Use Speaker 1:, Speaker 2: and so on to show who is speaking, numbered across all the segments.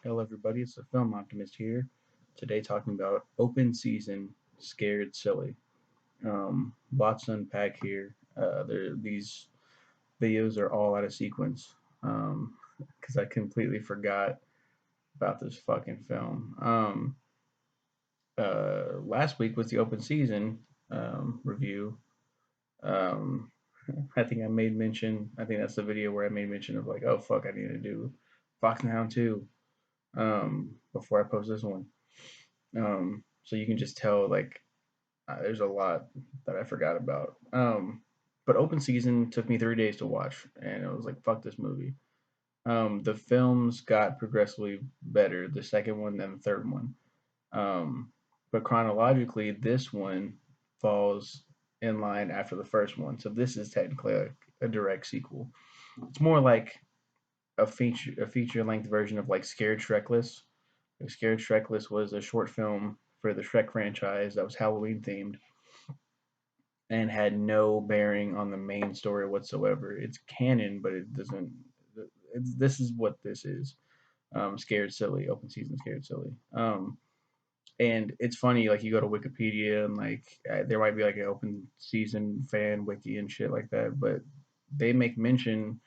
Speaker 1: Hello, everybody. It's the Film Optimist here. Today, talking about open season, scared silly. Lots to unpack here. These videos are all out of sequence because I completely forgot about this fucking film. Last week was the open season review. Um, I think I made mention. I think that's the video where I made mention of like, oh fuck, I need to do Fox and Hound 2 before I post this one. So you can just tell like there's a lot that I forgot about. But open season took me 3 days to watch, and it was like fuck this movie. The films got progressively better, the second one and the third one. Um, but chronologically, this one falls in line after the first one, so this is technically a direct sequel. It's more like a feature length version of like Scared Shrekless. Like Scared Shrekless was a short film for the Shrek franchise that was Halloween themed and had no bearing on the main story whatsoever. It's canon, but it doesn't. This is what this is. Scared Silly, open season Scared Silly. And it's funny, like you go to Wikipedia and like there might be like an open season fan wiki and shit like that, but they make mention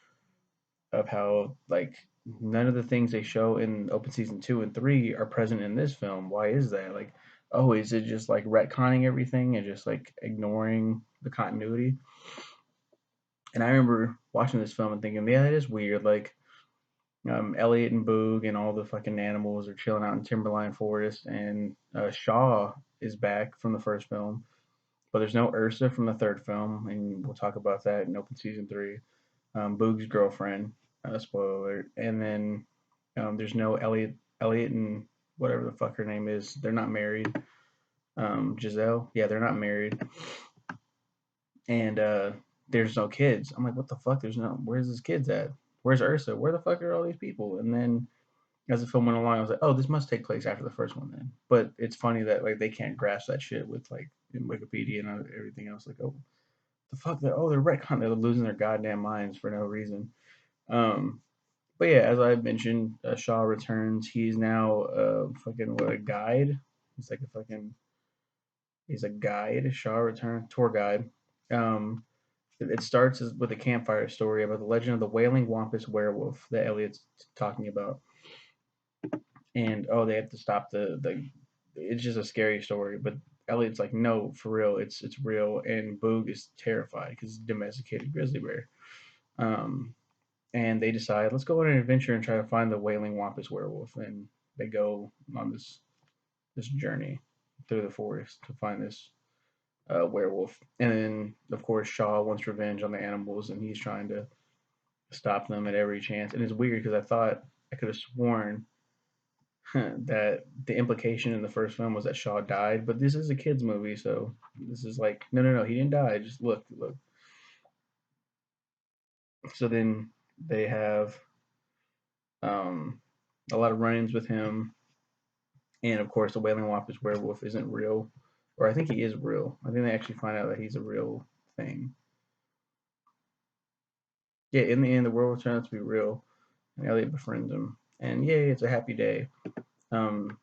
Speaker 1: of how like none of the things they show in open season 2 and 3 are present in this film. Why is that? Like, oh, is it just like retconning everything and just like ignoring the continuity? And I remember watching this film and thinking, yeah, that is weird. Like, Elliot and Boog and all the fucking animals are chilling out in Timberline Forest, and Shaw is back from the first film, but there's no Ursa from the third film, and we'll talk about that in open season 3. Boog's girlfriend, spoiler alert, and then there's no Elliot and whatever the fuck her name is. They're not married. Giselle, yeah, they're not married, and there's no kids. I'm like, what the fuck? There's no. Where's his kids at? Where's Ursa? Where the fuck are all these people? And then as the film went along, I was like, oh, this must take place after the first one then. But it's funny that like they can't grasp that shit with like in Wikipedia and everything else. Like, oh, the fuck? They're retcon. They're losing their goddamn minds for no reason. Um, but yeah, as I mentioned, Shaw returns. He's now fucking what, a guide. He's like a fucking he's a guide. Shaw return tour guide. Um, it starts with a campfire story about the legend of the wailing wampus werewolf that Elliot's talking about, and oh, they have to stop the. It's just a scary story, but Elliot's like, no, for real, it's real, and Boog is terrified because it's a domesticated grizzly bear. Um, and they decide, let's go on an adventure and try to find the wailing wampus werewolf, and they go on this journey through the forest to find this werewolf. And then, of course, Shaw wants revenge on the animals, and he's trying to stop them at every chance. And it's weird because I could have sworn that the implication in the first film was that Shaw died, but this is a kids movie, so this is like, no, no, no, he didn't die. Just look, look. So then they have um, a lot of run-ins with him, and of course, the Wailing Wampus werewolf isn't real, or I think he is real. I think they actually find out that he's a real thing. Yeah, in the end, the werewolf turns out to be real, and Elliot befriends him, and yay, it's a happy day. Um,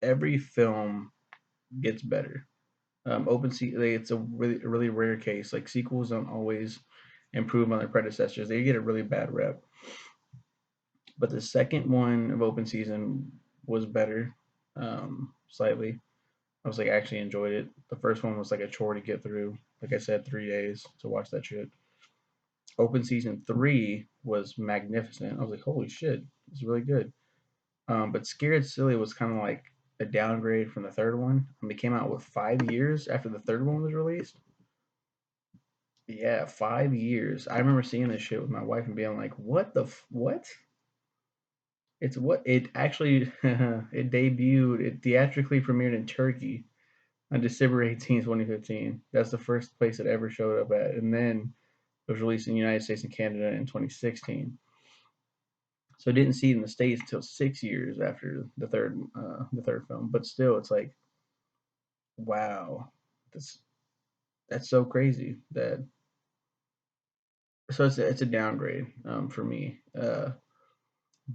Speaker 1: every film gets better. It's a really rare case. Like sequels don't always improve on their predecessors; they get a really bad rep. But the second one of open season was better, slightly. I was like actually enjoyed it. The first one was like a chore to get through. Like I said, 3 days to watch that shit. Open season 3 was magnificent. I was like, holy shit, it's really good. But Scared Silly was kind of like a downgrade from the third one. It came out with 5 years after the third one was released. Yeah, 5 years. I remember seeing this shit with my wife and being like, "What the what?" It's what it actually it debuted. It theatrically premiered in Turkey on December 18th, 2015. That's the first place it ever showed up at, and then it was released in the United States and Canada in 2016. So I didn't see it in the states until 6 years after the third film. But still, it's like, wow, that's that's so crazy. It's a downgrade for me.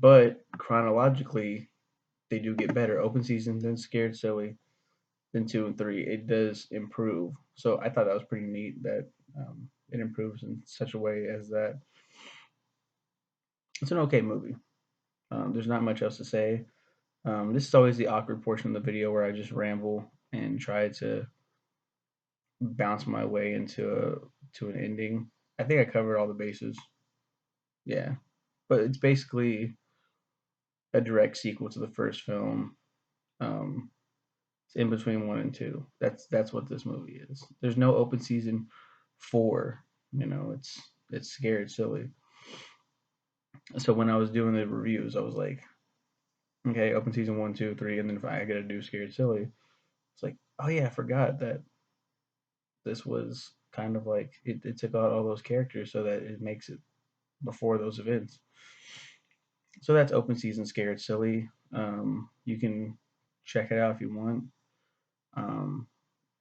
Speaker 1: but chronologically they do get better. Open season, then Scared Silly, then 2 and 3. It does improve. So I thought that was pretty neat that it improves in such a way as that it's an okay movie. There's not much else to say. This is always the awkward portion of the video where I just ramble and try to bounce my way to an ending. I think I covered all the bases. Yeah, but it's basically a direct sequel to the first film. Um, it's in between 1 and 2. That's what this movie is. There's no open season 4. It's scared silly. So when I was doing the reviews, I was like, okay, open season 1, 2, 3, and then if I gotta do scared silly, it's like, oh yeah, I forgot that this was kind of like it took out all those characters so that it makes it before those events. So that's open season scared silly. You can check it out if you want. Um,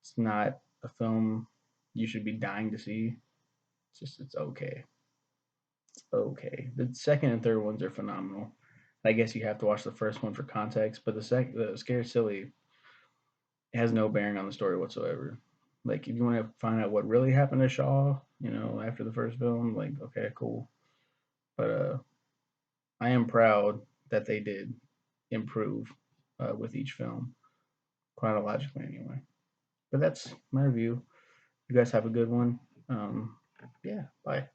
Speaker 1: it's not a film you should be dying to see. It's okay. It's okay. The second and third ones are phenomenal. I guess you have to watch the first one for context, but the scared silly has no bearing on the story whatsoever. Like if you want to find out what really happened to Shaw, after the first film, like okay, cool. But I am proud that they did improve with each film chronologically, anyway. But that's my review. You guys have a good one. Yeah, bye.